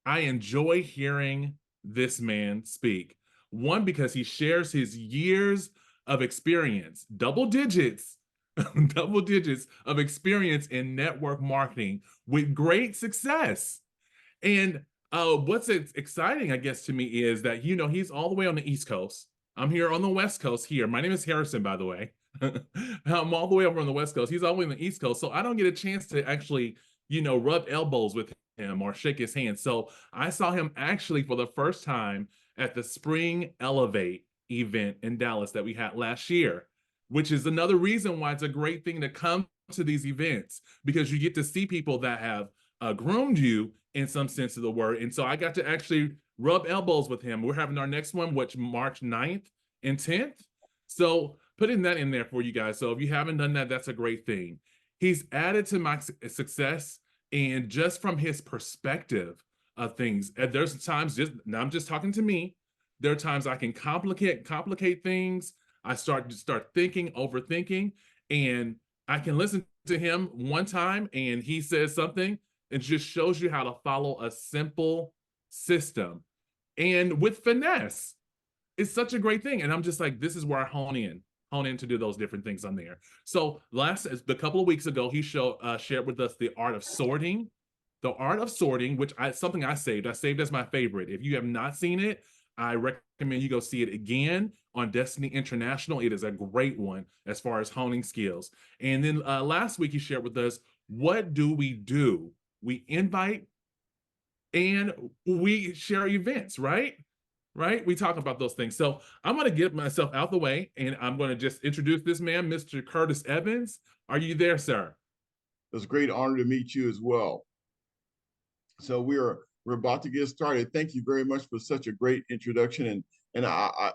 I enjoy hearing this man speak. One, because he shares his years of experience, double digits, double digits of experience in network marketing with great success. And what's exciting, I guess, to me is that, he's all the way on the East Coast. I'm here on the West Coast here. My name is Harrison, by the way. I'm all the way over on the West Coast. He's all the way on the East Coast. So I don't get a chance to actually, rub elbows with him or shake his hand. So I saw him actually for the first time at the Spring Elevate event in Dallas that we had last year, which is another reason why it's a great thing to come to these events because you get to see people that have groomed you in some sense of the word. And so I got to actually rub elbows with him. We're having our next one, which March 9th and 10th. So putting that in there for you guys. So if you haven't done that, that's a great thing. He's added to my success, and just from his perspective of things, there's times just now I'm just talking to me. There are times I can complicate things. I start thinking, overthinking, and I can listen to him one time and he says something. It just shows you how to follow a simple system and with finesse. It's such a great thing. And I'm just like, this is where I hone in to do those different things on there. So a couple of weeks ago, he shared with us the art of sorting, which something I saved. I saved as my favorite. If you have not seen it, I recommend you go see it again on Destiny International. It is a great one as far as honing skills. And then last week, he shared with us, what do? We invite and we share events, right? Right? We talk about those things. So I'm going to get myself out the way and I'm going to just introduce this man, Mr. Curtis Evans. Are you there, sir? It's a great honor to meet you as well. So we're about to get started. Thank you very much for such a great introduction. And I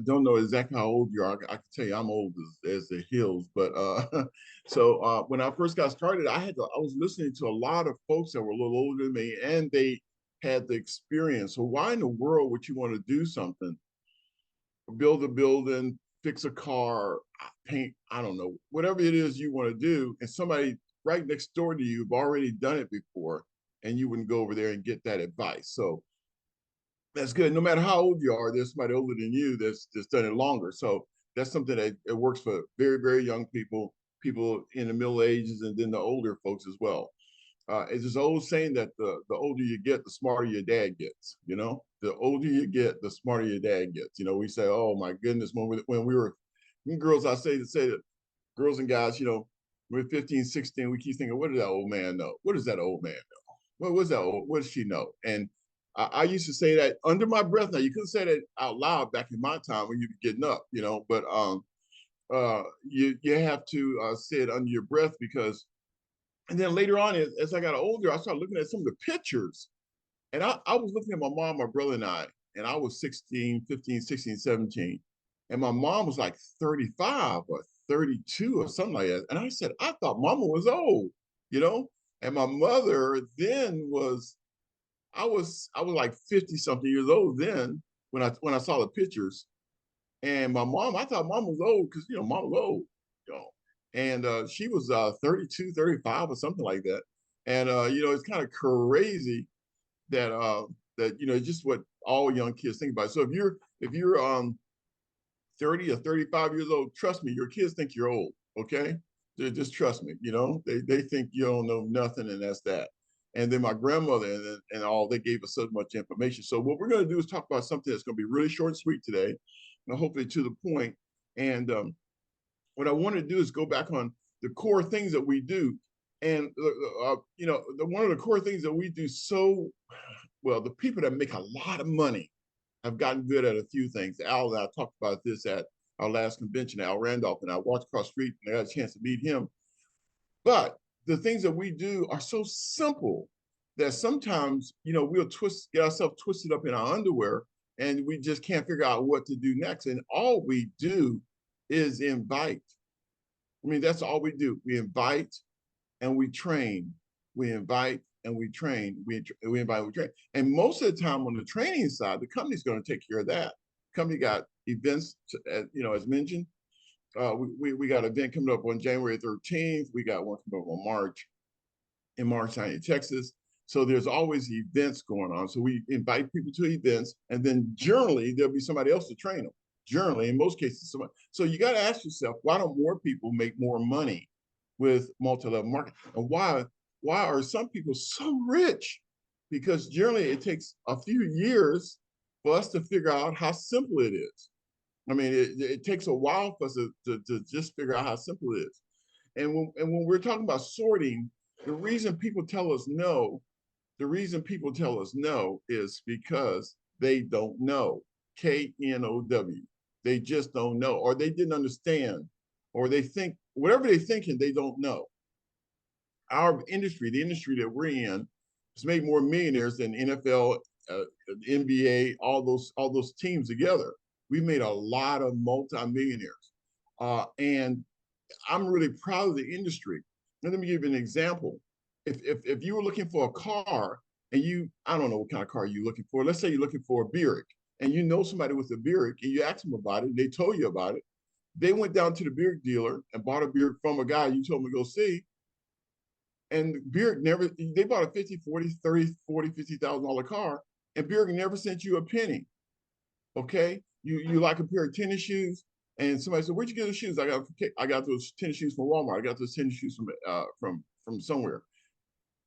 don't know exactly how old you are. I can tell you I'm old as the hills. But so when I first got started, I was listening to a lot of folks that were a little older than me, and they had the experience. So why in the world would you want to do something, build a building, fix a car, paint, I don't know, whatever it is you want to do, and somebody right next door to you have already done it before, and you wouldn't go over there and get that advice. So that's good. No matter how old you are, there's somebody older than you that's done it longer. So that's something that it works for very, very young people, people in the middle ages, and then the older folks as well. It's this old saying that the older you get, the smarter your dad gets. You know, the older you get, the smarter your dad gets. You know, we say, "Oh my goodness," when we were girls, I say that girls and guys, we're 15, 16, we keep thinking, "What does that old man know? What does that old man know? What was that old? What does she know?" And I used to say that under my breath. Now you couldn't say that out loud back in my time when you'd be getting up, but you have to say it under your breath because and then later on, as I got older, I started looking at some of the pictures. And I was looking at my mom, my brother, and I was 16, 15, 16, 17. And my mom was like 35 or 32 or something like that. And I said, I thought mama was old, you know? And my mother then I was like 50 something years old then when I saw the pictures. And my mom, I thought mom was old because, mom was old, you know. And she was 32, 35 or something like that. And, it's kind of crazy that, just what all young kids think about. So if you're 30 or 35 years old, trust me, your kids think you're old, okay? Just trust me, they think you don't know nothing and that's that. And then my grandmother and all, they gave us so much information. So what we're going to do is talk about something that's going to be really short and sweet today, and hopefully to the point. And what I want to do is go back on the core things that we do. And, one of the core things that we do so well, the people that make a lot of money have gotten good at a few things. Al and I talked about this at our last convention, Al Randolph, and I walked across the street and I got a chance to meet him. But the things that we do are so simple that sometimes, we'll get ourselves twisted up in our underwear and we just can't figure out what to do next. And all we do is invite. I mean, that's all we do. We invite and we train. We invite and we train. We invite and we train. And most of the time on the training side, the company's going to take care of that. The company got events, as mentioned. We got an event coming up on January 13th. We got one coming up on in March 9th in Texas. So there's always events going on. So we invite people to events, and then generally there'll be somebody else to train them. Generally, in most cases, somebody. So you got to ask yourself, why don't more people make more money with multi-level marketing? And why are some people so rich? Because generally it takes a few years for us to figure out how simple it is. I mean, it takes a while for us to just figure out how simple it is. And when we're talking about sorting, the reason people tell us no, the reason people tell us no is because they don't know. K-N-O-W. They just don't know, or they didn't understand, or they think whatever they're thinking, they don't know. Our industry, the industry that we're in, has made more millionaires than NFL, NBA, all those teams together. We've made a lot of multimillionaires, and I'm really proud of the industry. And let me give you an example. If you were looking for a car and I don't know what kind of car you're looking for. Let's say you're looking for a Buick, and you know somebody with a Buick, and you ask them about it, and they told you about it. They went down to the Buick dealer and bought a Buick from a guy you told them to go see, and Buick never, they bought a 50, 40, 30, 40, $50,000 car, and Buick never sent you a penny. Okay. You like a pair of tennis shoes, and somebody said, "Where'd you get those shoes?" I got those tennis shoes from Walmart. I got those tennis shoes from somewhere.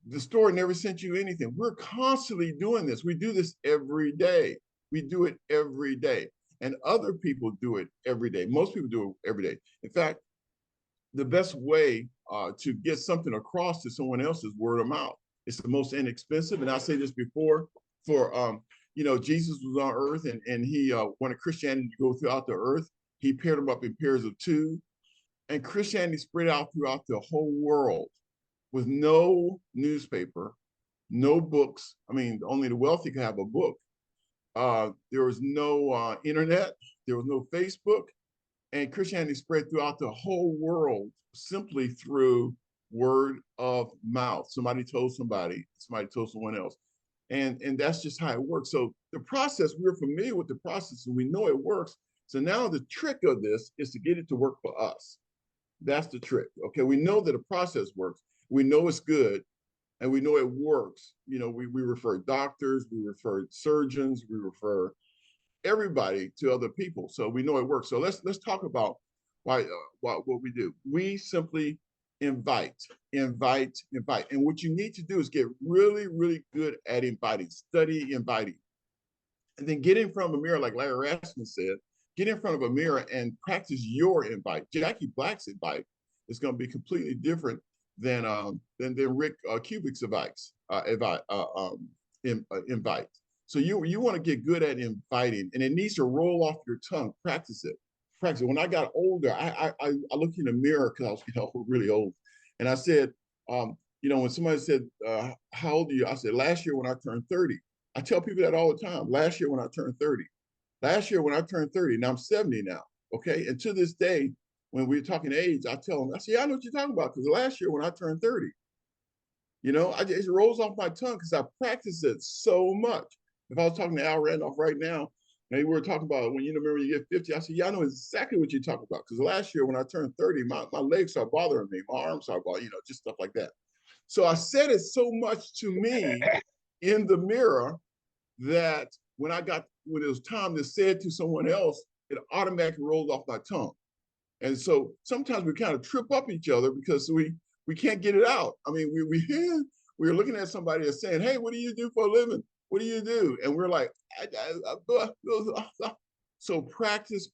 The store never sent you anything. We're constantly doing this. We do this every day. We do it every day. And other people do it every day. Most people do it every day. In fact, the best way to get something across to someone else is word of mouth. It's the most inexpensive. And I say this before, for Jesus was on earth, and he wanted Christianity to go throughout the earth. He paired them up in pairs of two, and Christianity spread out throughout the whole world with no newspaper, no books. I mean, only the wealthy could have a book. There was no internet. There was no Facebook. And Christianity spread throughout the whole world simply through word of mouth. Somebody told somebody told someone else. And that's just how it works. So the process, we're familiar with the process and we know it works. So now the trick of this is to get it to work for us. That's the trick. Okay, we know that the process works. We know it's good, and we know it works. We refer doctors, we refer surgeons, we refer everybody to other people, so we know it works. So let's talk about what we do. We simply invite. And what you need to do is get really, really good at inviting. Study inviting, and then get in front of a mirror, like Larry Rasmussen said. Get in front of a mirror and practice your invite. Jackie Black's invite is going to be completely different than Rick Kubik's invite. So you want to get good at inviting, and it needs to roll off your tongue. Practice it. Practice it. When I got older, I looked in the mirror because I was really old, and I said, when somebody said, "How old are you?" I said, "Last year when I turned 30." I tell people that all the time. Last year when I turned 30. Last year when I turned 30. Now I'm 70 now. Okay, and to this day, when we're talking age, I tell them, I say, "Yeah, I know what you're talking about, because last year when I turned 30." It rolls off my tongue because I practice it so much. If I was talking to Al Randolph right now, and we were talking about when remember you get 50, I said, "Yeah, I know exactly what you're talking about." Because last year when I turned 30, my legs started bothering me, my arms started bothering, just stuff like that. So I said it so much to me in the mirror that when it was time to say it to someone else, it automatically rolled off my tongue. And so sometimes we kind of trip up each other because we can't get it out. I mean, we're looking at somebody that's saying, "Hey, what do you do for a living? What do you do?" And we're like, so practice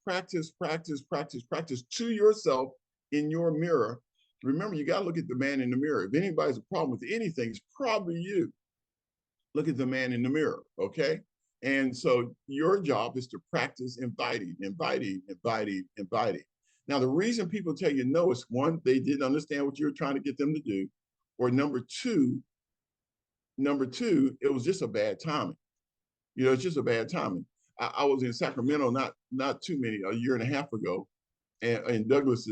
to yourself in your mirror. Remember, you got to look at the man in the mirror. If anybody's a problem with anything, it's probably you. Look at the man in the mirror, okay? And so your job is to practice inviting. Now, the reason people tell you no is, one, they didn't understand what you were trying to get them to do, or number two, it was just a bad timing. It's just a bad timing. I was in Sacramento not too many, a year and a half ago, and Douglas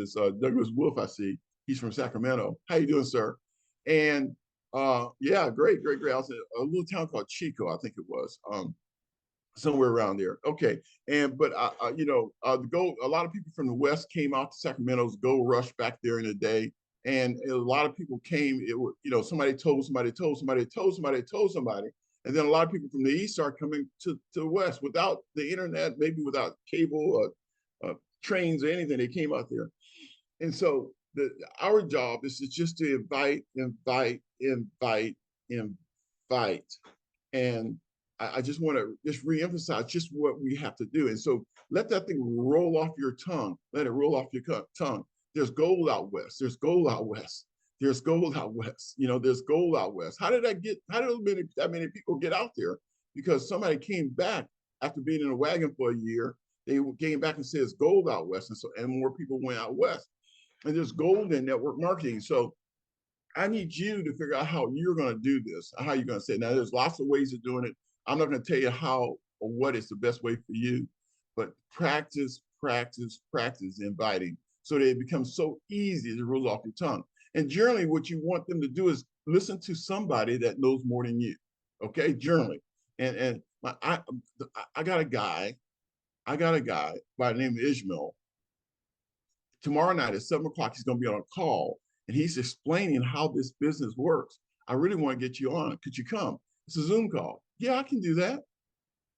Wolf, I see, he's from Sacramento. How you doing, sir? And yeah, great. I was in a little town called Chico, I think it was. Somewhere around there. Okay. But a lot of people from the West came out to Sacramento's Gold Rush back there in the day. And a lot of people came. It was, you know, somebody told somebody, told somebody, told somebody, told somebody, and then a lot of people from the east start coming to the west without the internet, maybe without cable or trains or anything. They came out there, and so our job is to just to invite, invite, invite, invite, and I just want to just reemphasize just what we have to do. And so let that thing roll off your tongue. Let it roll off your tongue. There's gold out west. There's gold out west. There's gold out west. You know, there's gold out west. How did that many people get out there? Because somebody came back after being in a wagon for a year. They came back and said it's gold out west, and so and more people went out west. And there's gold in network marketing. So I need you to figure out how you're going to do this, how you're going to say it. Now, there's lots of ways of doing it. I'm not going to tell you how or what is the best way for you, but practice, practice, practice inviting so that it becomes so easy to roll off your tongue. And generally, what you want them to do is listen to somebody that knows more than you. Okay, generally. And I got a guy by the name of Ishmael. Tomorrow night at 7 o'clock, he's going to be on a call, and he's explaining how this business works. I really want to get you on. Could you come? It's a Zoom call. Yeah, I can do that.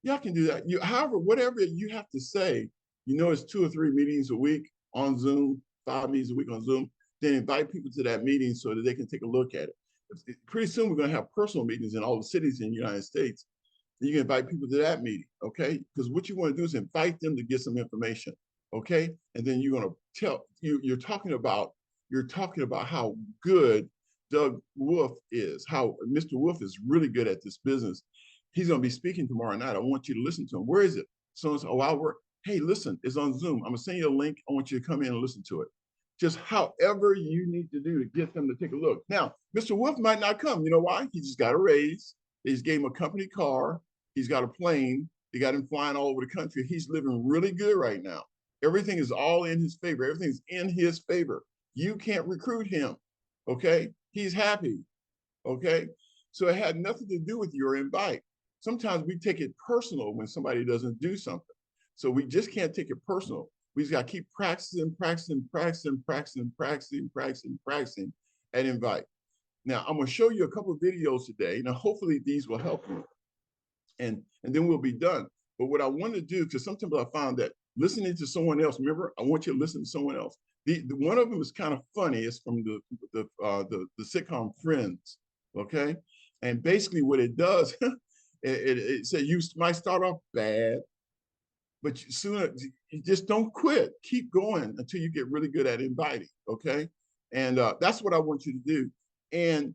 Yeah, I can do that. However, whatever you have to say, you know, it's 2 or 3 meetings a week on Zoom, 5 meetings a week on Zoom. Then invite people to that meeting so that they can take a look at it. Pretty soon, we're going to have personal meetings in all the cities in the United States. You can invite people to that meeting, okay? Because what you want to do is invite them to get some information, okay? And then you're going to tell you're talking about how good Doug Wolf is, how Mr. Wolf is really good at this business. He's going to be speaking tomorrow night. I want you to listen to him. Where is it? So it's, oh, I'll work. Hey, listen, it's on Zoom. I'm going to send you a link. I want you to come in and listen to it. Just however you need to do to get them to take a look. Now, Mr. Wolf might not come. You know why? He just got a raise. They just gave him a company car. He's got a plane. They got him flying all over the country. He's living really good right now. Everything is all in his favor. Everything's in his favor. You can't recruit him, okay? He's happy, okay? So it had nothing to do with your invite. Sometimes we take it personal when somebody doesn't do something. So we just can't take it personal. We just got to keep practicing, practicing, practicing, practicing, practicing, practicing, practicing, and invite. Now, I'm going to show you a couple of videos today. Now, hopefully these will help you. And then we'll be done. But what I want to do, because sometimes I found that listening to someone else, remember, I want you to listen to someone else. The one of them is kind of funny. It's from the sitcom Friends, okay? And basically what it does, it said you might start off bad, but you just don't quit. Keep going until you get really good at inviting, okay? And that's what I want you to do. And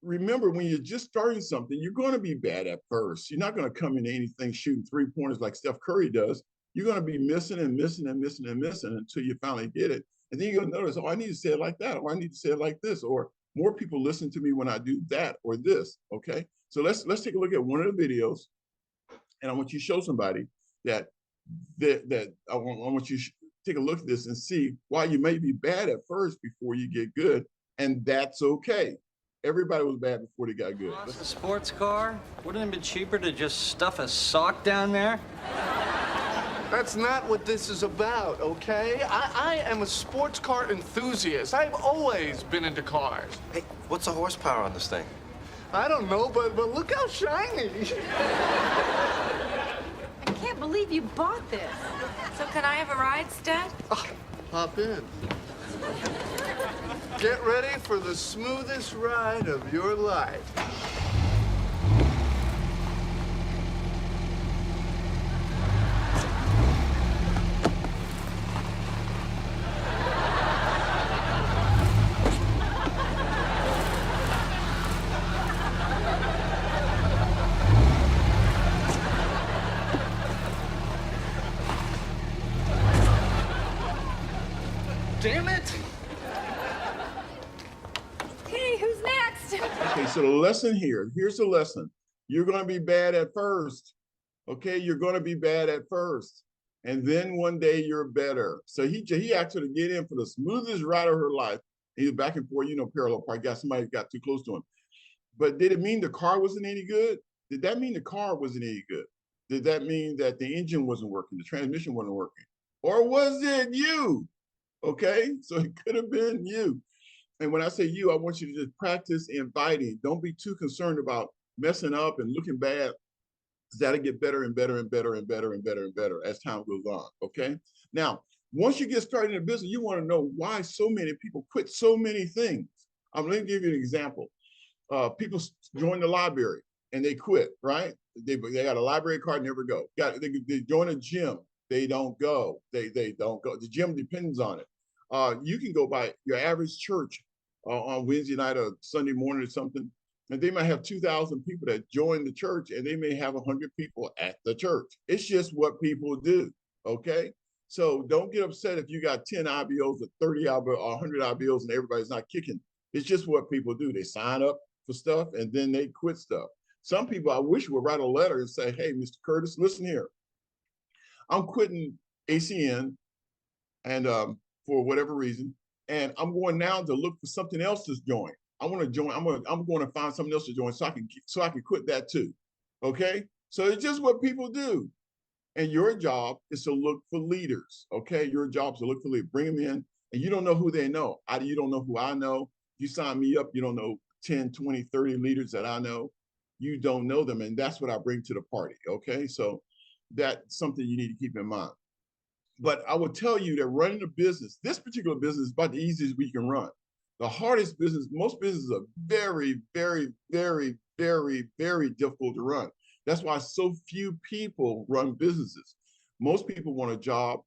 remember, when you're just starting something, you're going to be bad at first. You're not going to come into anything shooting 3-pointers like Steph Curry does. You're going to be missing and missing and missing and missing until you finally get it. And then you're going to notice, oh, I need to say it like that, or I need to say it like this, or more people listen to me when I do that or this, okay? So let's take a look at one of the videos, and I want you to show somebody that I want you to take a look at this and see why you may be bad at first before you get good, and that's okay. Everybody was bad before they got good. A sports car? Wouldn't it have been cheaper to just stuff a sock down there? That's not what this is about, okay? I am a sports car enthusiast. I've always been into cars. Hey, what's the horsepower on this thing? I don't know, but look how shiny. I can't believe you bought this. So can I have a ride, Stud? Hop in. Get ready for the smoothest ride of your life. Damn it! Okay, who's next? Okay, so the lesson here's the lesson. You're going to be bad at first, okay? You're going to be bad at first. And then one day you're better. So he asked her to get in for the smoothest ride of her life. He was back and forth, parallel park. Somebody got too close to him. But did it mean the car wasn't any good? Did that mean the car wasn't any good? Did that mean that the engine wasn't working, the transmission wasn't working? Or was it you? Okay, so it could have been you. And when I say you, I want you to just practice inviting. Don't be too concerned about messing up and looking bad. That'll get better and better and better and better and better and better as time goes on. Okay. Now, once you get started in a business, you want to know why so many people quit so many things. I'm going to give you an example. People join the library and they quit, right? They got a library card, never go. They join a gym, they don't go. They don't go. The gym depends on it. You can go by your average church on Wednesday night or Sunday morning or something, and they might have 2,000 people that join the church, and they may have 100 people at the church. It's just what people do. Okay. So don't get upset if you got 10 IBOs or 30 IBOs or 100 IBOs and everybody's not kicking. It's just what people do. They sign up for stuff and then they quit stuff. Some people I wish would write a letter and say, hey, Mr. Curtis, listen here. I'm quitting ACN and for whatever reason, and I'm going now to look for something else to join. I want to join. I'm going to find something else to join so I can quit that too. Okay, so it's just what people do, and your job is to look for leaders. Okay, your job is to look for leaders, bring them in, and you don't know who they know. You don't know who I know. You sign me up, you don't know 10, 20, 30 leaders that I know. You don't know them, and that's what I bring to the party. Okay, so that's something you need to keep in mind. But I will tell you that running a business, this particular business is about the easiest we can run. The hardest business, most businesses are very, very, very, very, very difficult to run. That's why so few people run businesses. Most people want a job.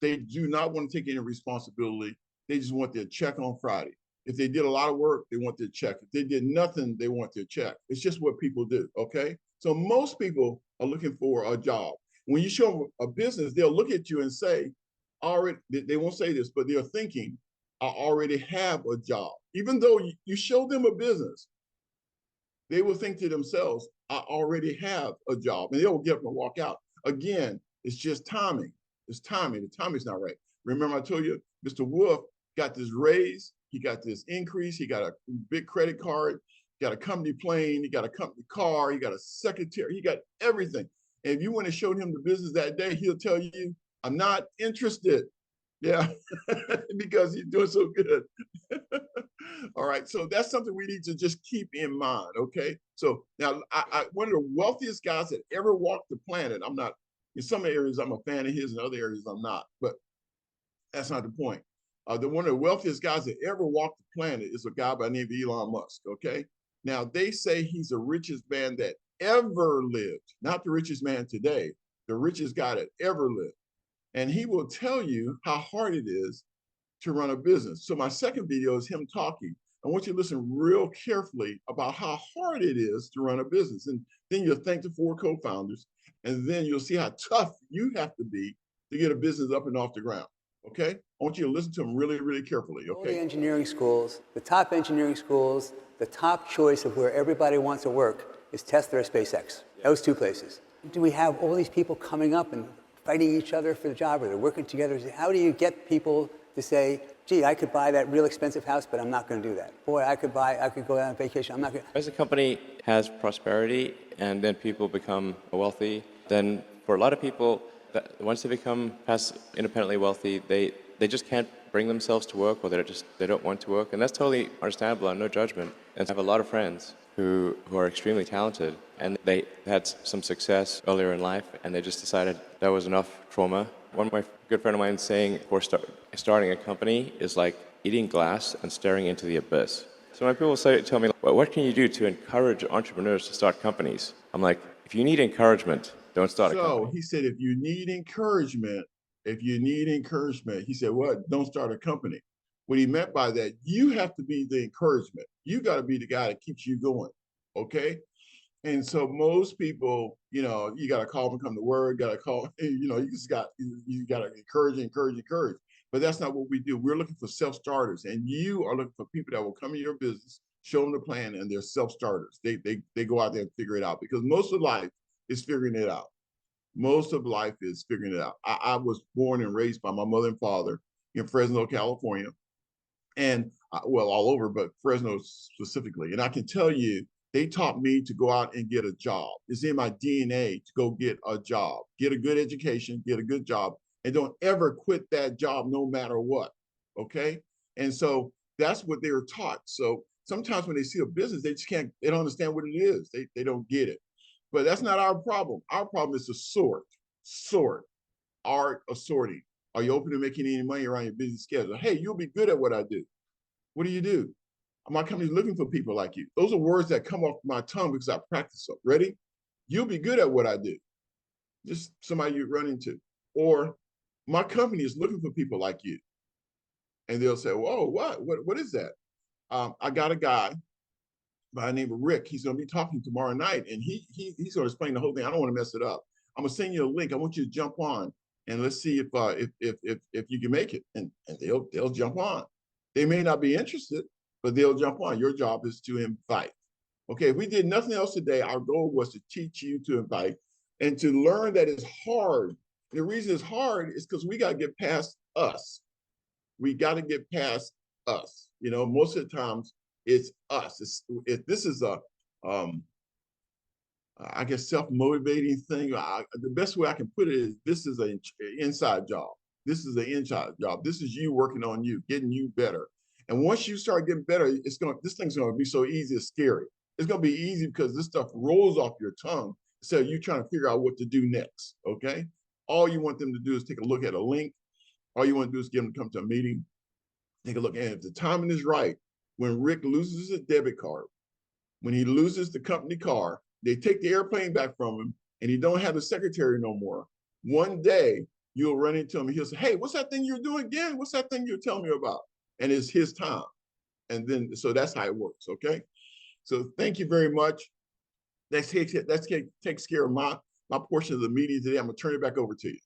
They do not want to take any responsibility. They just want their check on Friday. If they did a lot of work, they want their check. If they did nothing, they want their check. It's just what people do, okay? So most people are looking for a job. When you show them a business, they'll look at you and say, already, they won't say this, but they're thinking, I already have a job. Even though you show them a business, they will think to themselves, I already have a job. And they'll get up and walk out. Again, it's just timing. It's timing. The timing's not right. Remember I told you, Mr. Wolf got this raise. He got this increase. He got a big credit card. He got a company plane. He got a company car. He got a secretary. He got everything. And if you went and showed him the business that day, he'll tell you, I'm not interested. Yeah, because he's doing so good. All right, so that's something we need to just keep in mind, okay? So now, one of the wealthiest guys that ever walked the planet, I'm not, in some areas I'm a fan of his, in other areas I'm not, but that's not the point. One of the wealthiest guys that ever walked the planet is a guy by the name of Elon Musk, okay? Now, they say he's the richest man that ever lived, not the richest man today, the richest guy that ever lived. And he will tell you how hard it is to run a business. So my second video is him talking. I want you to listen real carefully about how hard it is to run a business. And then you'll thank the 4 co-founders, and then you'll see how tough you have to be to get a business up and off the ground. Okay? I want you to listen to them really, really carefully. Okay? All the engineering schools, the top engineering schools, the top choice of where everybody wants to work is Tesla or SpaceX. Those 2 places. Do we have all these people coming up and fighting each other for the job, or they're working together? How do you get people to say, gee, I could buy that real expensive house, but I'm not going to do that? Boy, I could go on vacation, I'm not going to. As a company has prosperity and then people become wealthy, then for a lot of people, once they become independently wealthy, they just can't bring themselves to work, or they don't want to work. And that's totally understandable and no judgment. And I have a lot of friends who are extremely talented, and they had some success earlier in life, and they just decided that was enough trauma. One of my good friend of mine saying, for starting a company is like eating glass and staring into the abyss. So when people tell me, well, what can you do to encourage entrepreneurs to start companies? I'm like, if you need encouragement, don't start a company. So he said, if you need encouragement, he said, what? Don't start a company. What he meant by that, you have to be the encouragement. You got to be the guy that keeps you going, okay? And so most people, you got to call them, come to work, got to call, you got to encourage. But that's not what we do. We're looking for self-starters, and you are looking for people that will come in your business, show them the plan, and they're self-starters. They go out there and figure it out, because most of life is figuring it out. Most of life is figuring it out. I was born and raised by my mother and father in Fresno, California. And all over, but Fresno specifically. And I can tell you, they taught me to go out and get a job. It's in my DNA to go get a job, get a good education, get a good job, and don't ever quit that job no matter what. okay? And so that's what they were taught. So sometimes when they see a business, they just can't, they don't understand what it is. They don't get it. But that's not our problem. Our problem is to sort, art of sorting. Are you open to making any money around your busy schedule? Hey, you'll be good at what I do. What do? My company's looking for people like you. Those are words that come off my tongue because I practice them. Ready? You'll be good at what I do. Just somebody you run into. Or my company is looking for people like you. And they'll say, whoa, what is that? I got a guy by the name of Rick. He's going to be talking tomorrow night, and he's going to explain the whole thing. I don't want to mess it up. I'm going to send you a link. I want you to jump on, and let's see if you can make it. And they'll jump on. They may not be interested, but they'll jump on. Your job is to invite. Okay, if we did nothing else today, our goal was to teach you to invite and to learn that it's hard. And the reason it's hard is because we got to get past us. We got to get past us. You know, most of the times it's us. This is a, I guess, self-motivating thing. The best way I can put it is this is an inside job. This is an inside job. This is you working on you, getting you better. And once you start getting better, this thing's going to be so easy, it's scary. It's going to be easy because this stuff rolls off your tongue instead of you trying to figure out what to do next. Okay. All you want them to do is take a look at a link. All you want to do is get them to come to a meeting, take a look. And if the timing is right, when Rick loses a debit card, when he loses the company car, they take the airplane back from him and he don't have the secretary no more. One day you'll run into him and he'll say, hey, what's that thing you're doing again? What's that thing you're telling me about? And it's his time. And then, so that's how it works, okay? So thank you very much. That takes care of my portion of the meeting today. I'm gonna turn it back over to you.